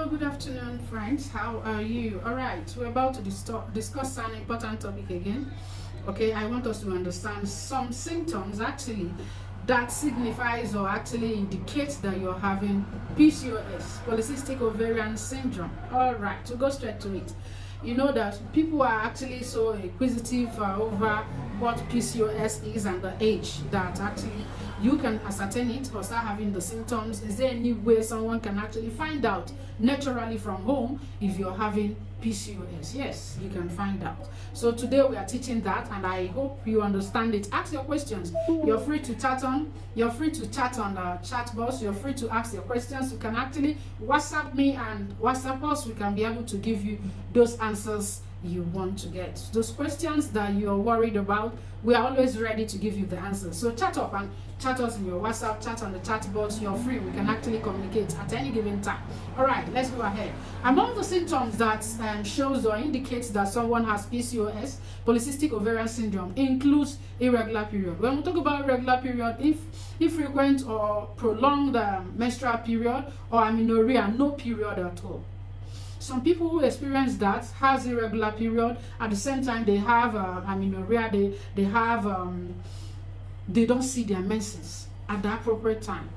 Hello, good afternoon, friends. How are you? All right, we're about to discuss an important topic again. Okay, I want us to understand some symptoms actually that signifies or actually indicates that you're having PCOS, polycystic ovarian syndrome. All right, to go straight to it. You know that people are actually so inquisitive over what PCOS is and the age that actually you can ascertain it or start having the symptoms. Is there any way someone can actually find out naturally from home if you're having PCOS? Yes, you can find out. So today we are teaching that, and I hope you understand it. Ask your questions. You're free to chat on. You're free to chat on the chat box. You're free to ask your questions. You can actually WhatsApp me and WhatsApp us. We can be able to give you those answers you want to get. Those questions that you're worried about, we are always ready to give you the answers. So chat up and chat us in your WhatsApp, chat on the chat box. You're free. We can actually communicate at any given time. All right, let's go ahead. Among the symptoms that shows or indicates that someone has PCOS, polycystic ovarian syndrome, includes irregular period. When we talk about irregular period, if infrequent or prolonged menstrual period, or amenorrhea, no period at all. Some people who experience that has irregular period, at the same time they have amenorrhea, they don't see their menses at the appropriate time.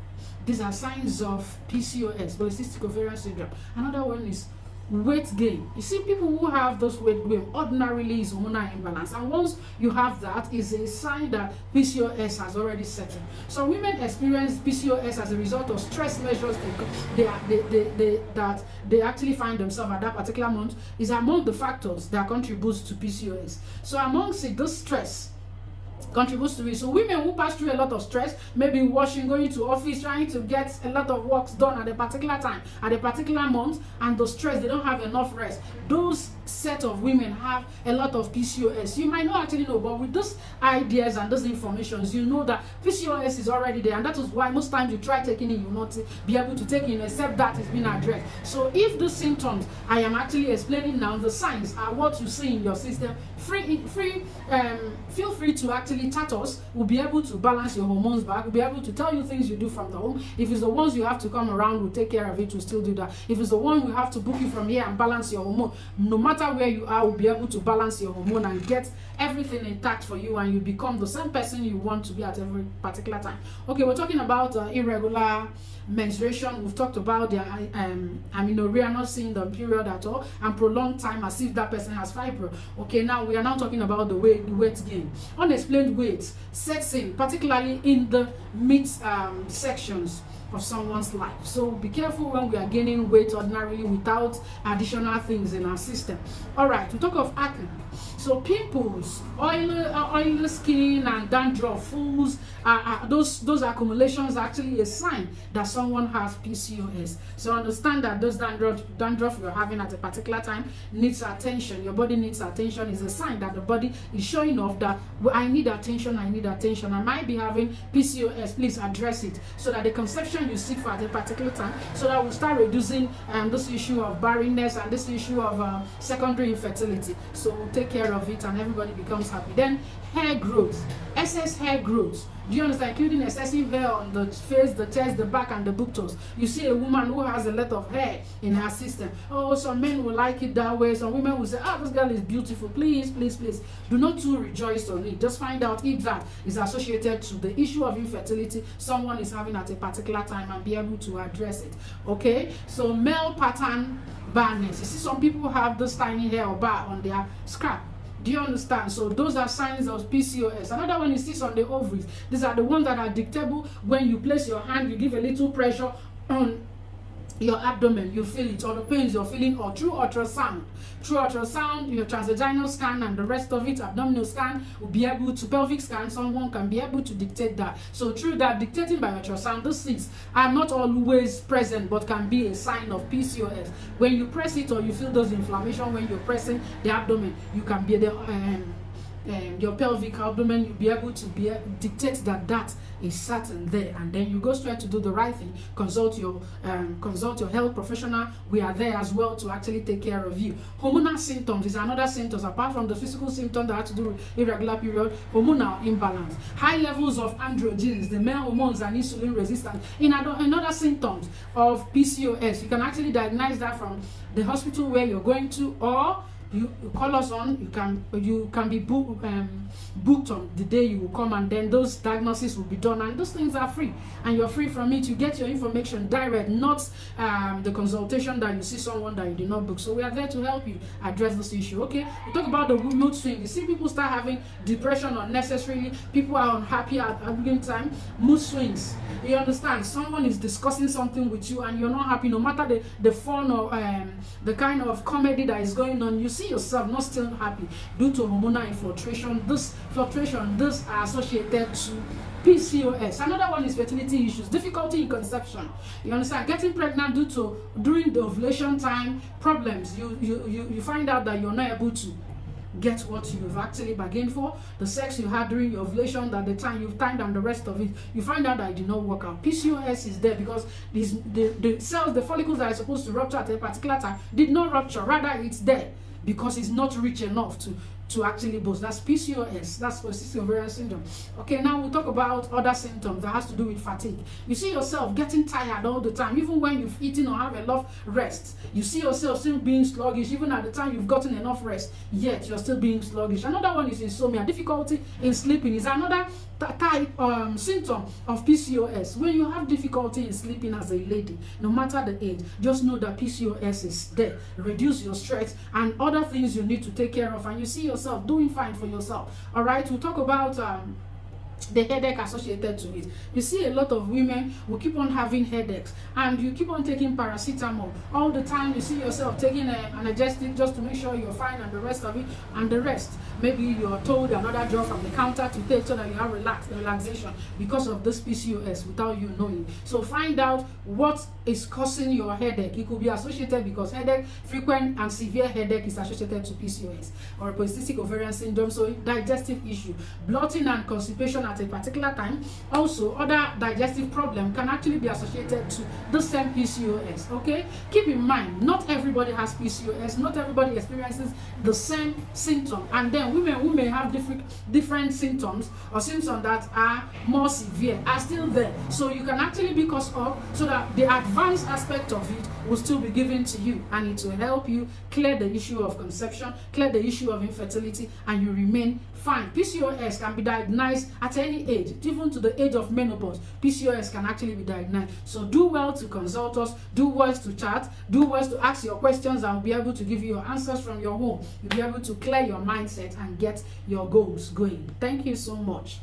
These are signs of PCOS, polycystic ovarian syndrome. Another one is weight gain. You see, people who have those weight gain ordinarily is hormonal imbalance, and once you have that, is a sign that PCOS has already set in. So women experience PCOS as a result of stress measures that they actually find themselves at that particular month is among the factors that contributes to PCOS. So amongst it, this stress contributes to it. So women who pass through a lot of stress, maybe washing, going to office, trying to get a lot of works done at a particular time, at a particular month, and the stress, they don't have enough rest. Those set of women have a lot of PCOS. You might not actually know, but with those ideas and those informations, you know that PCOS is already there, and that is why most times you try taking it, you will not be able to take it except that it's been addressed. So if the symptoms I am actually explaining now, the signs are what you see in your system, feel free to actually chat us. We'll be able to balance your hormones back. We'll be able to tell you things you do from the home. If it's the ones you have to come around, we'll take care of it. We'll still do that. If it's the one we have to book you from here and balance your hormone, no matter where you are, we'll be able to balance your hormone and get everything intact for you, and you become the same person you want to be at every particular time. Okay, we're talking about irregular menstruation. We've talked about the amenorrhea, not seeing the period at all, and prolonged time as if that person has fibro. Okay, now we are now talking about the weight gain. Unexplained weight sets in, particularly in the mid sections of someone's life. So be careful when we are gaining weight ordinarily without additional things in our system. All right, we talk of acne. So pimples, oily skin, and dandruff, fools, those accumulations are actually a sign that someone has PCOS. So understand that those dandruff you're having at a particular time needs attention. Your body needs attention. Is a sign that the body is showing off that, well, I need attention. I might be having PCOS. Please address it so that the conception you seek for at a particular time, so that we'll start reducing this issue of barrenness and this issue of secondary infertility. So we'll take care of it and everybody becomes happy. Then hair growth, excess hair growth. Do you understand? Including excessive hair on the face, the chest, the back, and the buttocks. You see a woman who has a lot of hair in her system. Oh, some men will like it that way. Some women will say, this girl is beautiful. Please, please, please. Do not too rejoice on it. Just find out if that is associated to the issue of infertility someone is having at a particular time and be able to address it. Okay? So male pattern barrenness. You see some people have this tiny hair or bar on their scalp. Do you understand? So those are signs of PCOS. Another one is cysts on the ovaries. These are the ones that are dictable. When you place your hand, you give a little pressure on your abdomen, you feel it, or the pains you're feeling, or through ultrasound, your transvaginal scan and the rest of it, abdominal scan, will be able to, pelvic scan, someone can be able to dictate that. So through that dictating by ultrasound, those cysts are not always present but can be a sign of PCOS. When you press it or you feel those inflammation when you're pressing the abdomen, you can be your pelvic abdomen, you'll be able to dictate that is certain there, and then you go straight to do the right thing. Consult your health professional. We are there as well to actually take care of you. Hormonal symptoms is another symptoms apart from the physical symptoms that have to do with irregular period. Hormonal imbalance, high levels of androgens, the male hormones, and insulin resistance. In another symptoms of PCOS, you can actually diagnose that from the hospital where you're going to, or you call us on. You can be booked on the day you will come, and then those diagnoses will be done, and those things are free, and you're free from it. You get your information direct, not the consultation that you see someone that you did not book. So we are there to help you address this issue. Okay, we talk about the mood swing. You see people start having depression unnecessarily. People are unhappy at any time. Mood swings. You understand? Someone is discussing something with you and you're not happy, no matter the fun or the kind of comedy that is going on. You see yourself not still happy due to hormonal infiltration. This are associated to PCOS. Another one is fertility issues, difficulty in conception. You understand? Getting pregnant during the ovulation time problems. You find out that you're not able to get what you've actually bargained for. The sex you had during your ovulation, that the time you've timed and the rest of it, you find out that it did not work out. PCOS is there because the cells, the follicles that are supposed to rupture at a particular time did not rupture. Rather, it's there because it's not rich enough to actually boost. That's PCOS. That's polycystic ovarian syndrome. Okay, now we'll talk about other symptoms that has to do with fatigue. You see yourself getting tired all the time, even when you've eaten or have enough rest. You see yourself still being sluggish, even at the time you've gotten enough rest, yet you're still being sluggish. Another one is insomnia. Difficulty in sleeping is another type symptom of PCOS. When you have difficulty in sleeping as a lady, no matter the age, just know that PCOS is there. Reduce your stress and other things you need to take care of, and you see yourself doing fine for yourself. All right, we'll talk about the headache associated to it. You see a lot of women will keep on having headaches, and you keep on taking paracetamol all the time. You see yourself taking an analgesic just to make sure you're fine, and the rest of it, and the rest. Maybe you're told another drug from the counter to take so that you have relaxation because of this PCOS without you knowing. So find out what is causing your headache. It could be associated because headache, frequent and severe headache is associated to PCOS or polycystic ovarian syndrome. So digestive issue, bloating and constipation at a particular time. Also, other digestive problem can actually be associated to the same PCOS. Okay, keep in mind, not everybody has PCOS. Not everybody experiences the same symptom, and then women who may have different symptoms or symptoms that are more severe are still there. So you can actually be caused up so that the advanced aspect of it will still be given to you, and it will help you clear the issue of conception, clear the issue of infertility, and you remain fine. PCOS can be diagnosed at any age, even to the age of menopause. PCOS can actually be diagnosed. So do well to consult us, do well to chat, do well to ask your questions, and we'll be able to give you your answers from your home. You'll be able to clear your mindset and get your goals going. Thank you so much.